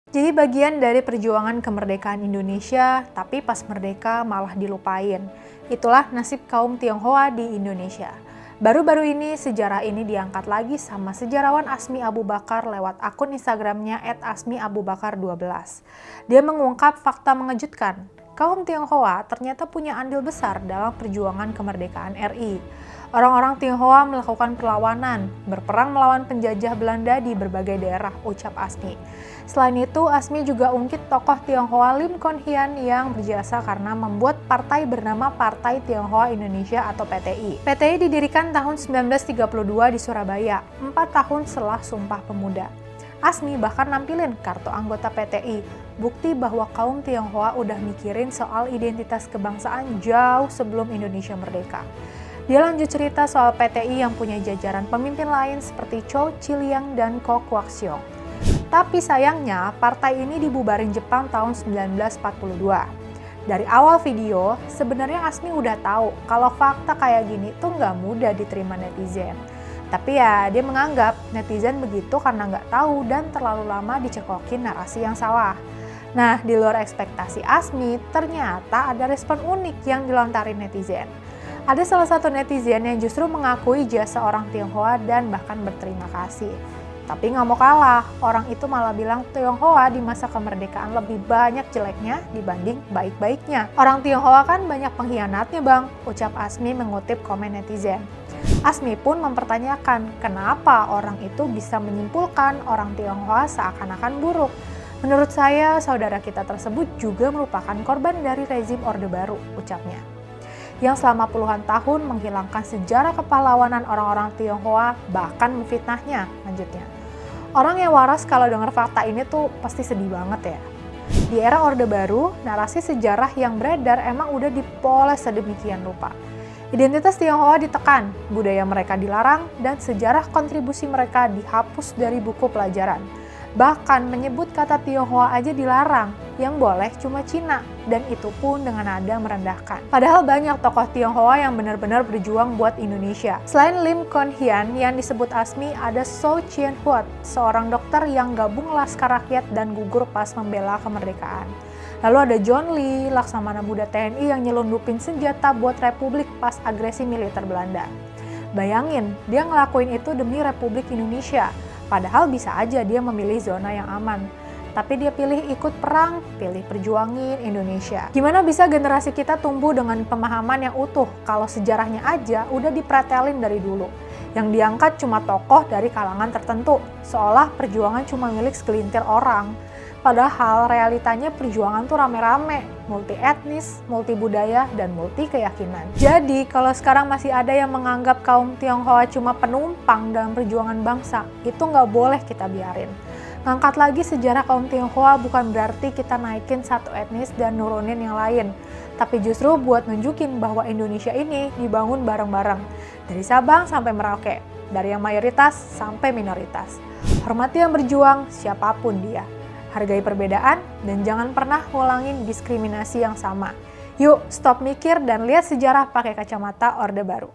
Jadi bagian dari perjuangan kemerdekaan Indonesia, tapi pas merdeka malah dilupain. Itulah nasib kaum Tionghoa di Indonesia. Baru-baru ini sejarah ini diangkat lagi sama sejarawan Asmi Abu Bakar lewat akun Instagramnya @asmiabubakar12. Dia mengungkap fakta mengejutkan. Kaum Tionghoa ternyata punya andil besar dalam perjuangan kemerdekaan RI. Orang-orang Tionghoa melakukan perlawanan, berperang melawan penjajah Belanda di berbagai daerah, ucap Asmi. Selain itu, Asmi juga ungkit tokoh Tionghoa Lim Kon Hian yang berjasa karena membuat partai bernama Partai Tionghoa Indonesia atau PTI. PTI didirikan tahun 1932 di Surabaya, 4 tahun setelah Sumpah Pemuda. Asmi bahkan nampilin kartu anggota PTI, bukti bahwa kaum Tionghoa udah mikirin soal identitas kebangsaan jauh sebelum Indonesia merdeka. Dia lanjut cerita soal PTI yang punya jajaran pemimpin lain seperti Chow Chi Liang dan Ko Kwak Siong. Tapi sayangnya, partai ini dibubarin Jepang tahun 1942. Dari awal video, sebenarnya Asmi udah tahu kalau fakta kayak gini tuh nggak mudah diterima netizen. Tapi ya, dia menganggap netizen begitu karena nggak tahu dan terlalu lama dicekokin narasi yang salah. Nah, di luar ekspektasi Asmi, ternyata ada respon unik yang dilontarin netizen. Ada salah satu netizen yang justru mengakui jasa orang Tionghoa dan bahkan berterima kasih. Tapi nggak mau kalah, orang itu malah bilang Tionghoa di masa kemerdekaan lebih banyak jeleknya dibanding baik-baiknya. Orang Tionghoa kan banyak pengkhianatnya bang, ucap Asmi mengutip komen netizen. Asmi pun mempertanyakan kenapa orang itu bisa menyimpulkan orang Tionghoa seakan-akan buruk. Menurut saya, saudara kita tersebut juga merupakan korban dari rezim Orde Baru, ucapnya, yang selama puluhan tahun menghilangkan sejarah kepahlawanan orang-orang Tionghoa, bahkan memfitnahnya, lanjutnya. Orang yang waras kalau dengar fakta ini tuh pasti sedih banget ya. Di era Orde Baru, narasi sejarah yang beredar emang udah dipoles sedemikian rupa. Identitas Tionghoa ditekan, budaya mereka dilarang, dan sejarah kontribusi mereka dihapus dari buku pelajaran. Bahkan menyebut kata Tionghoa aja dilarang, yang boleh cuma Cina, dan itu pun dengan nada merendahkan. Padahal banyak tokoh Tionghoa yang benar-benar berjuang buat Indonesia. Selain Lim Kon Hian yang disebut Asmi, ada So Chien Huat, seorang dokter yang gabung Laskar Rakyat dan gugur pas membela kemerdekaan. Lalu ada John Lee, laksamana muda TNI yang nyelundupin senjata buat Republik pas agresi militer Belanda. Bayangin, dia ngelakuin itu demi Republik Indonesia. Padahal bisa aja dia memilih zona yang aman. Tapi dia pilih ikut perang, pilih perjuangin Indonesia. Gimana bisa generasi kita tumbuh dengan pemahaman yang utuh kalau sejarahnya aja udah dipretelin dari dulu. Yang diangkat cuma tokoh dari kalangan tertentu, seolah perjuangan cuma milik segelintir orang. Padahal realitanya perjuangan tuh rame-rame, multi etnis, multi budaya, dan multi keyakinan. Jadi kalau sekarang masih ada yang menganggap kaum Tionghoa cuma penumpang dalam perjuangan bangsa, itu nggak boleh kita biarin. Ngangkat lagi sejarah kaum Tionghoa bukan berarti kita naikin satu etnis dan nurunin yang lain, tapi justru buat nunjukin bahwa Indonesia ini dibangun bareng-bareng, dari Sabang sampai Merauke, dari yang mayoritas sampai minoritas. Hormati yang berjuang, siapapun dia. Hargai perbedaan, dan jangan pernah ngulangin diskriminasi yang sama. Yuk, stop mikir dan lihat sejarah pakai kacamata Orde Baru.